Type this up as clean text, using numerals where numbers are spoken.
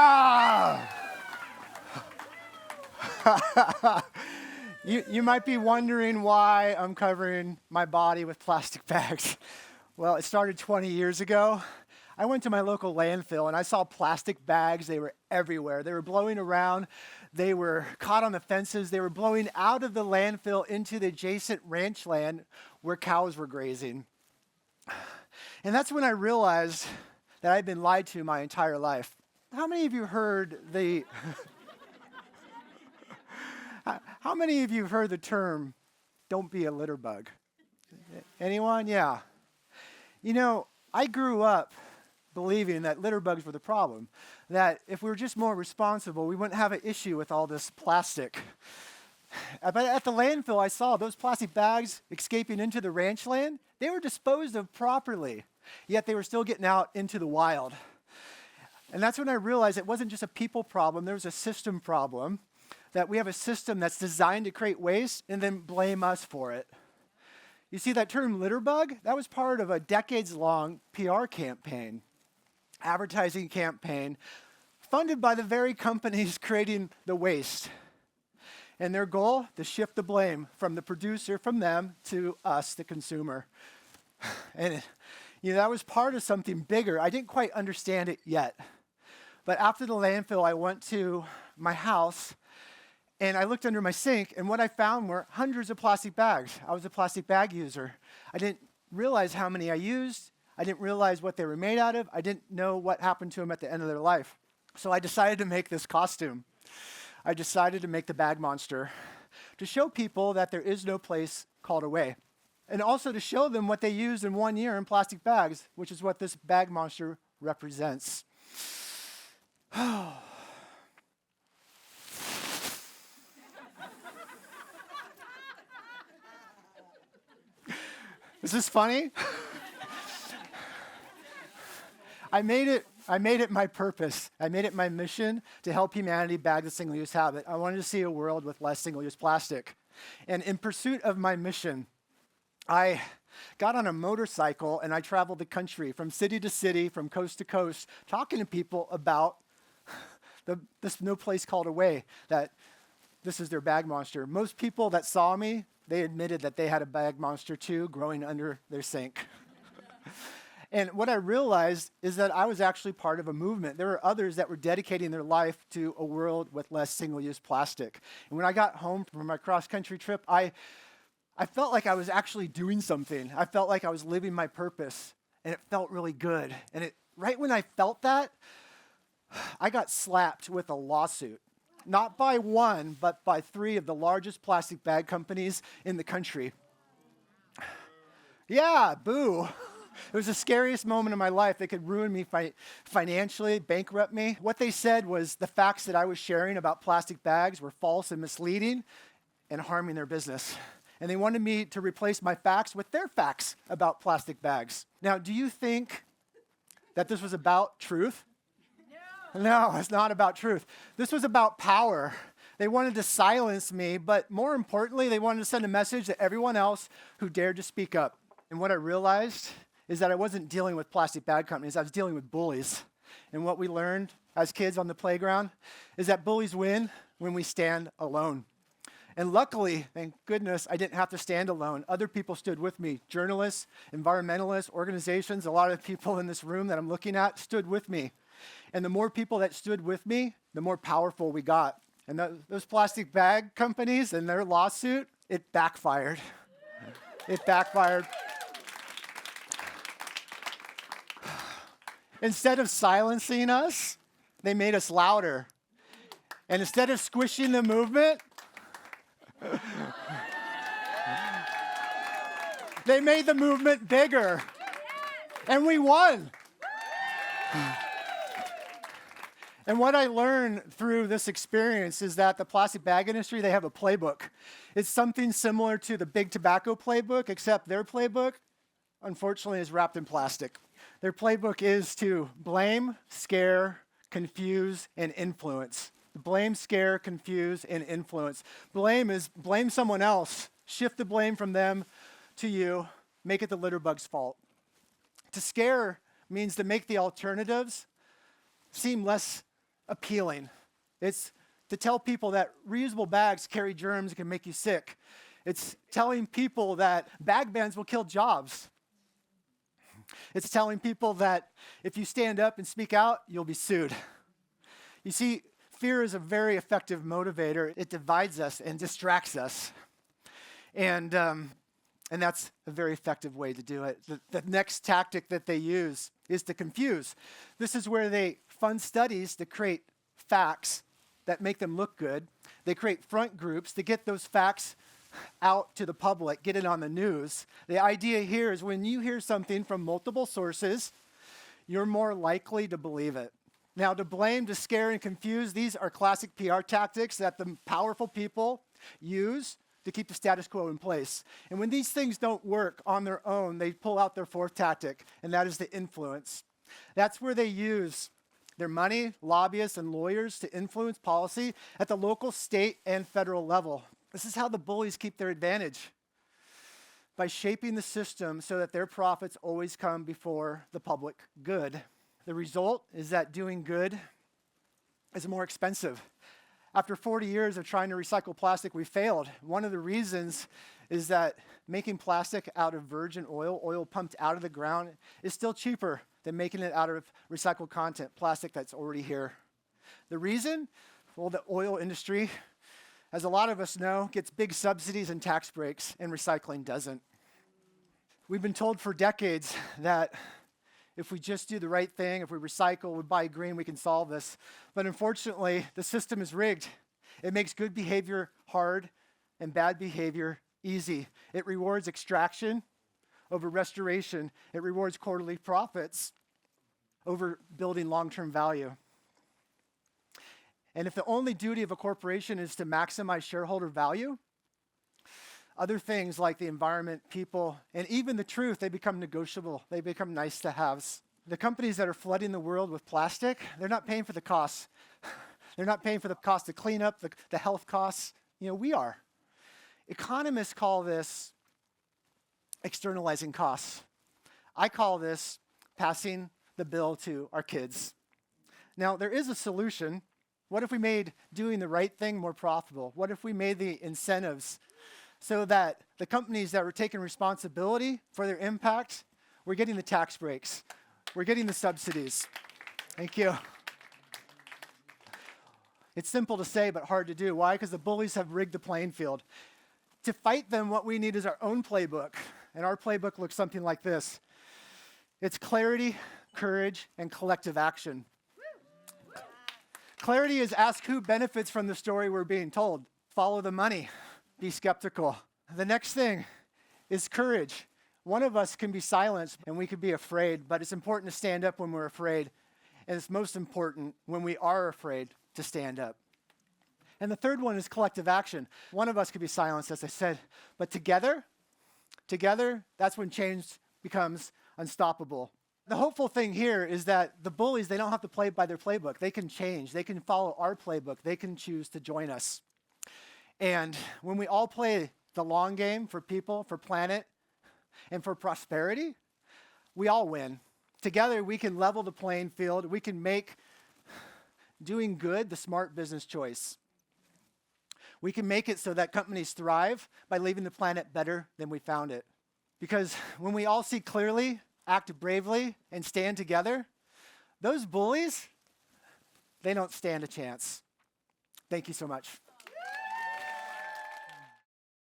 Ah! You might be wondering why I'm covering my body with plastic bags. Well, it started 20 years ago. I went to my local landfill and I saw plastic bags. They were everywhere. They were blowing around. They were caught on the fences. They were blowing out of the landfill into the adjacent ranch land where cows were grazing. And that's when I realized that I'd been lied to my entire life. How many of you heard the How many of you have heard the term, don't be a litter bug? Anyone? Yeah. You know, I grew up believing that litter bugs were the problem, that if we were just more responsible, we wouldn't have an issue with all this plastic. But at the landfill, I saw those plastic bags escaping into the ranch land. They were disposed of properly, yet they were still getting out into the wild. And that's when I realized it wasn't just a people problem, there was a system problem, that we have a system that's designed to create waste and then blame us for it. You see, that term litter bug, that was part of a decades-long PR campaign, advertising campaign, funded by the very companies creating the waste. And their goal, to shift the blame from the producer, from them, to us, the consumer. And that was part of something bigger. I didn't quite understand it yet. But after the landfill, I went to my house, and I looked under my sink, and what I found were hundreds of plastic bags. I was a plastic bag user. I didn't realize how many I used. I didn't realize what they were made out of. I didn't know what happened to them at the end of their life. So I decided to make this costume. I decided to make the bag monster to show people that there is no place called away. And also to show them what they used in 1 year in plastic bags, which is what this bag monster represents. Is this funny? I made it my purpose. I made it my mission to help humanity bag the single-use habit. I wanted to see a world with less single-use plastic. And in pursuit of my mission, I got on a motorcycle and I traveled the country from city to city, from coast to coast, talking to people about this no place called away, that this is their bag monster. Most people that saw me, they admitted that they had a bag monster too, growing under their sink. And what I realized is that I was actually part of a movement. There were others that were dedicating their life to a world with less single-use plastic. And when I got home from my cross-country trip, I felt like I was actually doing something. I felt like I was living my purpose, and it felt really good. And right when I felt that, I got slapped with a lawsuit. Not by one, but by 3 of the largest plastic bag companies in the country. Yeah, boo. It was the scariest moment of my life. They could ruin me financially, bankrupt me. What they said was the facts that I was sharing about plastic bags were false and misleading and harming their business. And they wanted me to replace my facts with their facts about plastic bags. Now, do you think that this was about truth? No, it's not about truth. This was about power. They wanted to silence me, but more importantly, they wanted to send a message to everyone else who dared to speak up. And what I realized is that I wasn't dealing with plastic bag companies, I was dealing with bullies. And what we learned as kids on the playground is that bullies win when we stand alone. And luckily, thank goodness, I didn't have to stand alone. Other people stood with me. Journalists, environmentalists, organizations, a lot of people in this room that I'm looking at stood with me. And the more people that stood with me, the more powerful we got. And those plastic bag companies and their lawsuit, it backfired. It backfired. Instead of silencing us, they made us louder. And instead of squishing the movement, they made the movement bigger. And we won. And what I learned through this experience is that the plastic bag industry, they have a playbook. It's something similar to the big tobacco playbook, except their playbook, unfortunately, is wrapped in plastic. Their playbook is to blame, scare, confuse, and influence. Blame, scare, confuse, and influence. Blame is blame someone else, shift the blame from them to you, make it the litter bug's fault. To scare means to make the alternatives seem less appealing. It's to tell people that reusable bags carry germs and can make you sick. It's telling people that bag bans will kill jobs. It's telling people that if you stand up and speak out, you'll be sued. You see, fear is a very effective motivator. It divides us and distracts us. And that's a very effective way to do it. The next tactic that they use is to confuse. This is where they fund studies to create facts that make them look good. They create front groups to get those facts out to the public, get it on the news. The idea here is when you hear something from multiple sources, you're more likely to believe it. Now, to blame, to scare, and confuse, these are classic PR tactics that the powerful people use to keep the status quo in place. And when these things don't work on their own, they pull out their fourth tactic, and that is the influence. That's where they use their money, lobbyists, and lawyers to influence policy at the local, state, and federal level. This is how the bullies keep their advantage, by shaping the system so that their profits always come before the public good. The result is that doing good is more expensive. After 40 years of trying to recycle plastic, we failed. One of the reasons is that making plastic out of virgin oil pumped out of the ground, is still cheaper than making it out of recycled content, plastic that's already here. The reason? Well, the oil industry, as a lot of us know, gets big subsidies and tax breaks, and recycling doesn't. We've been told for decades that if we just do the right thing, if we recycle, we buy green, we can solve this. But unfortunately, the system is rigged. It makes good behavior hard and bad behavior easy. It rewards extraction over restoration. It rewards quarterly profits over building long-term value. And if the only duty of a corporation is to maximize shareholder value, other things like the environment, people, and even the truth, they become negotiable. They become nice to haves. The companies that are flooding the world with plastic, they're not paying for the costs. They're not paying for the cost to clean up, the health costs. We are. Economists call this externalizing costs. I call this passing the bill to our kids. Now, there is a solution. What if we made doing the right thing more profitable? What if we made the incentives so that the companies that were taking responsibility for their impact were getting the tax breaks, we're getting the subsidies? Thank you. It's simple to say, but hard to do. Why? Because the bullies have rigged the playing field. To fight them, what we need is our own playbook. And our playbook looks something like this. It's clarity, courage, and collective action. Clarity is ask who benefits from the story we're being told. Follow the money. Be skeptical. The next thing is courage. One of us can be silenced and we could be afraid, but it's important to stand up when we're afraid. And it's most important when we are afraid to stand up. And the third one is collective action. One of us could be silenced, as I said, but together, that's when change becomes unstoppable. The hopeful thing here is that the bullies, they don't have to play by their playbook. They can change. They can follow our playbook. They can choose to join us. And when we all play the long game for people, for planet, and for prosperity, we all win. Together, we can level the playing field. We can make doing good the smart business choice. We can make it so that companies thrive by leaving the planet better than we found it. Because when we all see clearly, act bravely, and stand together, those bullies, they don't stand a chance. Thank you so much.